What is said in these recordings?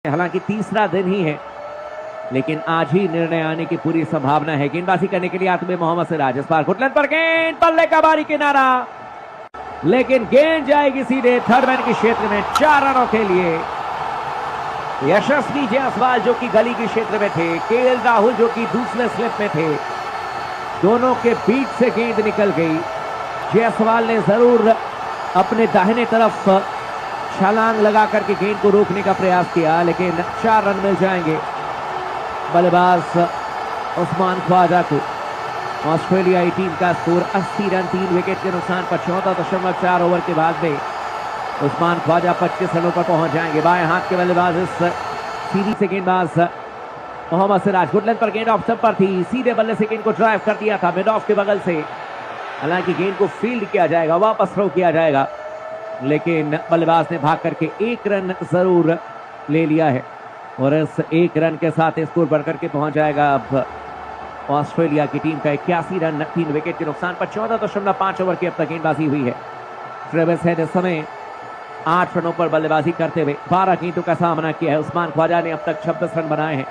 हालांकि तीसरा दिन ही है, लेकिन आज ही निर्णय आने की पूरी संभावना है। गेंदबाजी करने के लिए आते हुए मोहम्मद सिराज, इस बार घुटलन पर गेंद, बल्ले का बारी किनारा, लेकिन गेंद जाएगी सीधे थर्ड मैन के क्षेत्र में 4 रनों के लिए। यशस्वी जायसवाल जो कि गली के क्षेत्र में थे, केएल राहुल जो कि दूसरे स्लिप में थे, दोनों के बीच से गेंद निकल गई। जायसवाल ने जरूर अपने दाहिने तरफ छलांग लगा करके गेंद को रोकने का प्रयास किया, लेकिन 4 रन मिल जाएंगे बल्लेबाज उस्मान ख्वाजा को। ऑस्ट्रेलियाई टीम का स्कोर 80 रन 3 विकेट के नुकसान पर 14.4 ओवर के बाद में उस्मान ख्वाजा 25 रनों पर पहुंच जाएंगे। बाएं हाथ के बल्लेबाज इस सीरीज से गेंदबाज मोहम्मद सिराज, गुडलैंड पर गेंद ऑफ स्टंप पर थी, सीधे बल्ले से गेंद को ड्राइव कर दिया था मिड ऑफ के बगल से। हालांकि गेंद को फील्ड किया जाएगा, वापस थ्रो किया जाएगा, लेकिन बल्लेबाज ने भाग करके 1 रन जरूर ले लिया है और इस 1 रन के साथ स्कोर बढ़कर के पहुंच जाएगा अब ऑस्ट्रेलिया की टीम का 81 रन 3 विकेट के नुकसान पर। 14.5 ओवर की अब तक गेंदबाजी हुई है। ट्रेविस हेड इस समय 8 रनों पर बल्लेबाजी करते हुए 12 गेंदों का सामना किया है। उस्मान ख्वाजा ने अब तक 26 रन बनाए हैं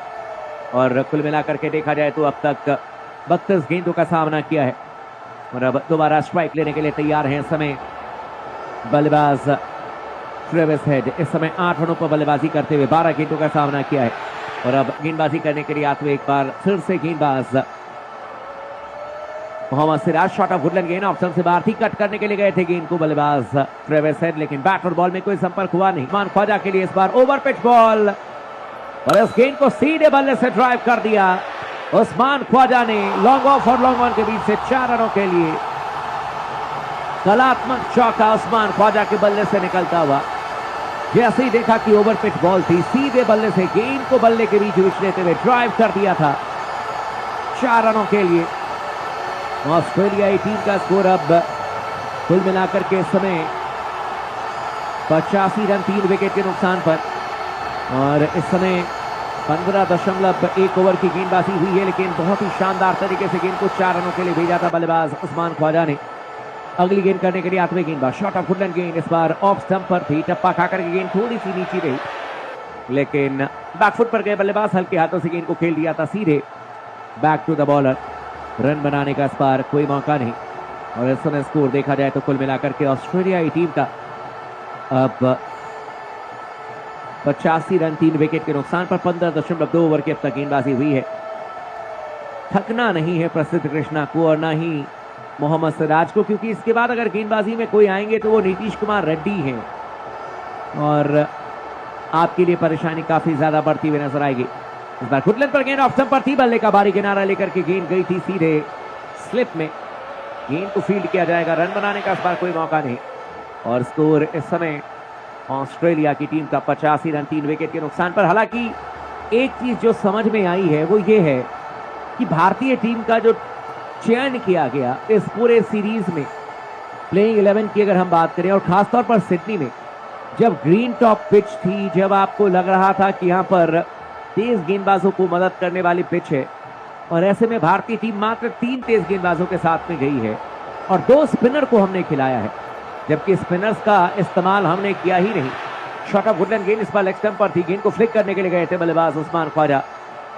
और कुल मिलाकर के देखा जाए तो अब तक 32 गेंदों का सामना किया है और अब दोबारा स्ट्राइक लेने के लिए तैयार हैं इस समय बल्लेबाज ट्रेविस हेड। इस समय 8 रनों पर बल्लेबाजी करते हुए 12 गेंदों का सामना किया है और अब गेंदबाजी करने के लिए आते हुए एक बार फिर से गेंदबाज Mohammed Siraj. Shot off good length, गेंद ऑप्शन से बाहर थी, कट करने के लिए गए थे गेंद को बल्लेबाज ट्रेविस हेड, लेकिन बैट और बॉल में कोई संपर्क हुआ नहीं। उस्मान ख्वाजा के लिए इस बार ओवर पिच बॉल और इस गेंद को सीधे बल्ले से ड्राइव कर दिया उस्मान ख्वाजा ने। लॉन्ग ऑफ और लॉन्ग ऑन के बीच से 4 रनों के लिए कलात्मक चौका उस्मान ख्वाजा के बल्ले से निकलता हुआ। जैसे ही देखा कि ओवर पिच बॉल थी, सीधे बल्ले से गेंद को बल्ले के बीच विचलेते हुए ड्राइव कर दिया था 4 रनों के लिए। ऑस्ट्रेलियाई टीम का स्कोर अब कुल मिलाकर के समय 85 रन 3 विकेट के नुकसान पर और इस समय 15.1 ओवर की गेंदबाजी हुई है, लेकिन बहुत ही शानदार तरीके से गेंद को 4 रनों के लिए भेजा था बल्लेबाज उस्मान ख्वाजा ने। अगली गेंद करने के लिए आते हुए गेंदबाज, शॉट ऑफ गुडलैंड, गेंद इस बार ऑफ स्टंप पर थी, टप्पा खाकर के गेंद थोड़ी सी नीचे रही, लेकिन बैकफुट पर गए बल्लेबाज, हल्के हाथों से गेंद को खेल दिया था सीधे back to the bowler. Run बनाने का इस बार कोई मौका नहीं और इस समय स्कोर देखा जाए तो कुल मिलाकर के ऑस्ट्रेलियाई टीम का अब 85 रन 3 विकेट के नुकसान पर 15.2 ओवर की अब तक गेंदबाजी हुई है। थकना नहीं है प्रसिद्ध कृष्णा को और ना ही मोहम्मद सिराज को, क्योंकि इसके बाद अगर गेंदबाजी में कोई आएंगे तो वो नीतीश कुमार रेड्डी हैं और आपके लिए परेशानी काफी ज्यादा बढ़ती हुई नजर आएगी। इस बार गुडलैंड पर गेंद ऑफ स्टंप पर थी, बल्ले का बारी किनारा लेकर के गेंद गई थी सीधे स्लिप में, गेंद को फील्ड किया जाएगा। रन बनाने का इस बार कोई मौका नहीं और स्कोर इस समय ऑस्ट्रेलिया की टीम का 85 रन 3 विकेट के नुकसान पर। हालांकि एक चीज जो समझ में आई है वो ये है कि भारतीय टीम का जो चयन किया गया इस पूरे सीरीज में प्लेइंग 11 की अगर हम बात करें और खासतौर पर सिडनी में जब ग्रीन टॉप पिच थी, जब आपको लग रहा था कि यहाँ पर तेज गेंदबाजों को मदद करने वाली पिच है और ऐसे में भारतीय टीम मात्र 3 तेज गेंदबाजों के साथ में गई है और 2 स्पिनर को हमने खिलाया है, जबकि स्पिनर्स का इस्तेमाल हमने किया ही नहीं। शॉट ऑफ गुडलैंड, गेंद इस बार लेग स्टंप पर थी, गेंद को फ्लिक करने के लिए गए थे बल्लेबाज उस्मान ख्वाजा,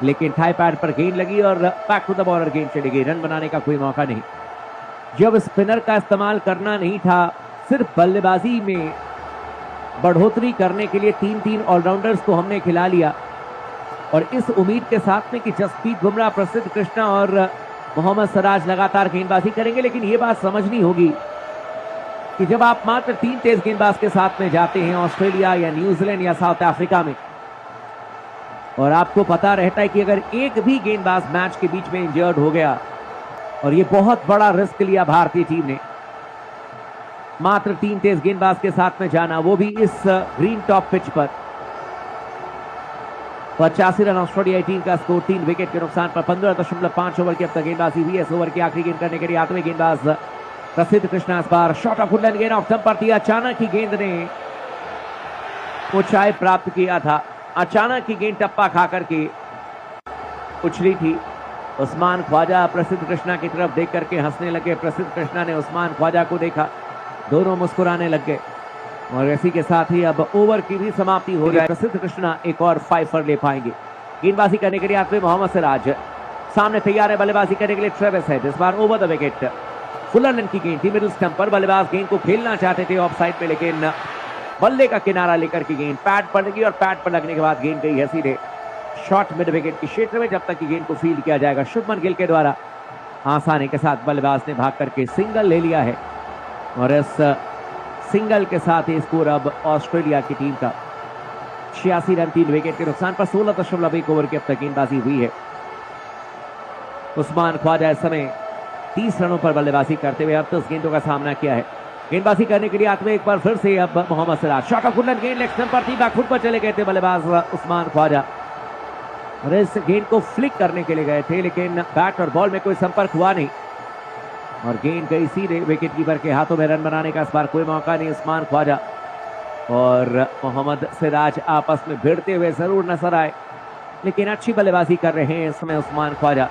लेकिन थाई पैड पर गेंद लगी और बैक टू द बॉलर गेंद चली गई। रन बनाने का कोई मौका नहीं। जब स्पिनर का इस्तेमाल करना नहीं था, सिर्फ बल्लेबाजी में बढ़ोतरी करने के लिए 3-3 ऑलराउंडर्स को हमने खिला लिया और इस उम्मीद के साथ में कि जसप्रीत बुमराह, प्रसिद्ध कृष्णा और मोहम्मद सिराज लगातार गेंदबाजी करेंगे, लेकिन यह बात समझनी होगी कि जब आप मात्र 3 तेज गेंदबाज के साथ में जाते हैं ऑस्ट्रेलिया या न्यूजीलैंड या साउथ अफ्रीका में और आपको पता रहता है कि अगर एक भी गेंदबाज मैच के बीच में इंजर्ड हो गया, और ये बहुत बड़ा रिस्क लिया भारतीय टीम ने, मात्र 3 तेज गेंदबाज के साथ में जाना, वो भी इस ग्रीन टॉप पिच पर। 85 रन ऑस्ट्रेलियाई टीम का स्कोर 3 विकेट के नुकसान पर। 15.5 ओवर की अब तक गेंदबाजी हुई है। इस ओवर की आखिरी गेंद करने के लिए आते हुए गेंदबाज प्रसिद्ध कृष्णा, इस बार शॉट ऑफ गुडलैंड, गेंद ऑफ स्टंप पर थी, अचानक ही गेंद ने ऊंचाई प्राप्त किया था, अचानक ही गेंद टप्पा खाकर के उछली थी। उस्मान ख्वाजा प्रसिद्ध कृष्णा की तरफ देख करके हंसने लगे। प्रसिद्ध कृष्णा ने उस्मान ख्वाजा को देखा, दोनों मुस्कुराने लग गए। और इसी के साथ ही अब ओवर की भी समाप्ति हो जाए। प्रसिद्ध कृष्णा एक और 5 ले पाएंगे। गेंदबाजी करने के लिए आते हुए मोहम्मद सिराज सामने तैयार है बल्लेबाजी करने के लिए ट्रेविस हेड। इस बार ओवर द विकेट। फुलरलन की गेंद थी मिडिल स्टंप पर। बल्लेबाज गेंद को खेलना चाहते थे ऑफ साइड में, लेकिन बल्ले का किनारा लेकर की गेंद पैड पर लगी और पैड पर लगने के बाद गेंद गई है सीधे शॉर्ट मिड विकेट के क्षेत्र में। जब तक की गेंद को फील्ड किया जाएगा शुभमन गिल के द्वारा। आसानी के साथ बल्लेबाज ने भाग करके सिंगल ले लिया है और इस सिंगल के साथ ही स्कोर अब ऑस्ट्रेलिया की टीम का 86 रन 3 विकेट के नुकसान पर 16.1 ओवर की अब तक गेंदबाजी हुई है। उस्मान ख्वाजा इस समय 30 रनों पर बल्लेबाजी करते हुए 38 गेंदों का सामना किया है। गेंदबाजी करने के लिए आते हुए एक बार फिर से अब Mohammed Siraj. Shot off good length गेंद लेग स्टंप पर थी, बैकफुट पर चले गए थे बल्लेबाज उस्मान ख्वाजा और इस गेंद को फ्लिक करने के लिए गए थे, लेकिन बैट और बॉल में कोई संपर्क हुआ नहीं और गेंद गई सीधे विकेट कीपर के हाथों में। रन बनाने का इस बार कोई मौका नहीं। उस्मान ख्वाजा और मोहम्मद सिराज आपस में भिड़ते हुए जरूर नजर आए, लेकिन अच्छी बल्लेबाजी कर रहे हैं इस समय उस्मान ख्वाजा।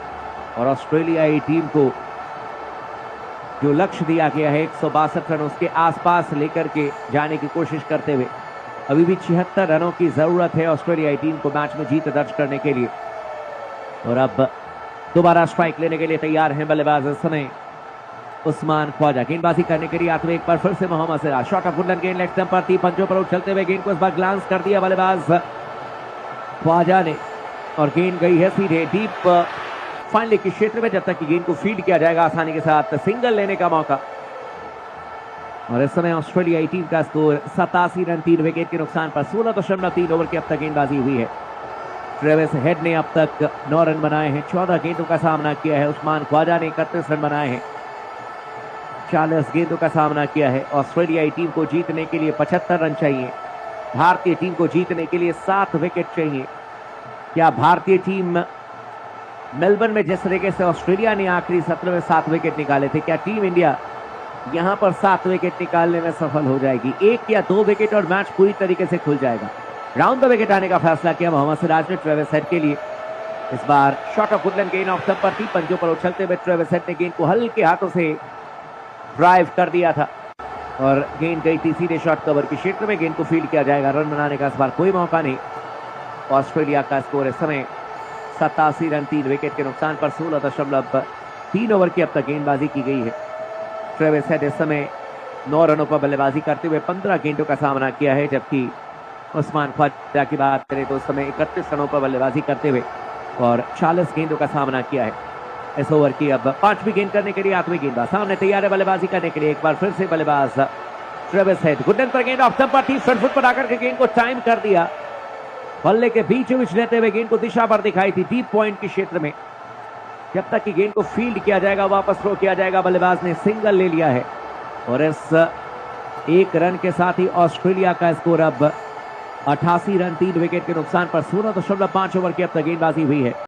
और ऑस्ट्रेलियाई टीम को जो लक्ष्य दिया गया है 162 रन उसके आसपास लेकर के जाने की कोशिश करते हुए अभी भी 76 रनों की जरूरत है ऑस्ट्रेलियाई टीम को मैच में जीत दर्ज करने के लिए। और अब दोबारा स्ट्राइक लेने के लिए तैयार हैं बल्लेबाज इस समय उस्मान ख्वाजा। गेंदबाजी करने के लिए आते हुए एक बार फिर से Mohammed Siraj. Shot off good length गेंद लेग स्टंप पर थी, पंचों पर उछलते हुए गेंद को इस बार ग्लांस कर दिया बल्लेबाज ख्वाजा ने और गेंद गई है सीधे डीप फाइनल के क्षेत्र में। जब तक कि गेंद को फील्ड किया जाएगा आसानी के साथ सिंगल लेने का मौका। और इस समय ऑस्ट्रेलियाई टीम का स्कोर 87 रन 3 विकेट के नुकसान पर 16.3 ओवर की अब तक गेंदबाजी हुई है। ट्रेविस हेड ने अब तक 9 रन बनाए हैं, 14 गेंदों का सामना किया है। उस्मान ख्वाजा ने 31 रन बनाए हैं, 40 गेंदों का सामना किया है। ऑस्ट्रेलियाई टीम को जीतने के लिए 75 रन चाहिए। भारतीय टीम को जीतने के लिए 7 विकेट चाहिए। क्या भारतीय टीम मेलबर्न में जिस तरीके से ऑस्ट्रेलिया ने आखिरी सत्र में 7 विकेट निकाले थे, क्या टीम इंडिया यहां पर 7 विकेट निकालने में सफल हो जाएगी? 1 या 2 विकेट और मैच पूरी तरीके से खुल जाएगा। राउंड द विकेट आने का फैसला किया मोहम्मद सिराज ने ट्रेविस हेड के लिए। इस बार शॉट ऑफ वुडलैंड गेंद ऑफ स्टंप पर थी, पंजों पर उछलते हुए ट्रेविस हेड ने गेंद को हल्के हाथों से ड्राइव कर दिया था और गेंद गई थी सीधे शॉट कवर के क्षेत्र में। गेंद को फील्ड किया जाएगा। रन बनाने का इस बार कोई मौका नहीं। ऑस्ट्रेलिया का स्कोर इस समय 87 रन 3 विकेट के नुकसान पर 16.3 ओवर की अब तक गेंदबाजी की गई है। ट्रेविस हेड इस समय 9 रनों पर बल्लेबाजी करते हुए 15 गेंदों का सामना किया है, जबकि उस्मान ख्वाजा की बात करें तो उस समय 31 रनों पर बल्लेबाजी करते हुए और 40 गेंदों का सामना किया है। इस ओवर की अब 5वीं गेंद करने के लिए आठवीं गेंदबाज सामने तैयार है बल्लेबाजी करने के लिए। एक बार फिर से बल्लेबाज ट्रेविस हेड। गुडन पर गेंद ऑफ स्टंप पर थी, फ्रंट फुट पर आकर के गेंद को टाइम कर दिया। बल्ले के बीच लेते हुए गेंद को दिशा पर दिखाई थी डीप पॉइंट के क्षेत्र में। जब तक कि गेंद को फील्ड किया जाएगा, वापस थ्रो किया जाएगा। बल्लेबाज ने सिंगल ले लिया है और इस 1 रन के साथ ही ऑस्ट्रेलिया का स्कोर अब 88 रन 3 विकेट के नुकसान पर 16.5 ओवर की अब तक गेंदबाजी हुई है।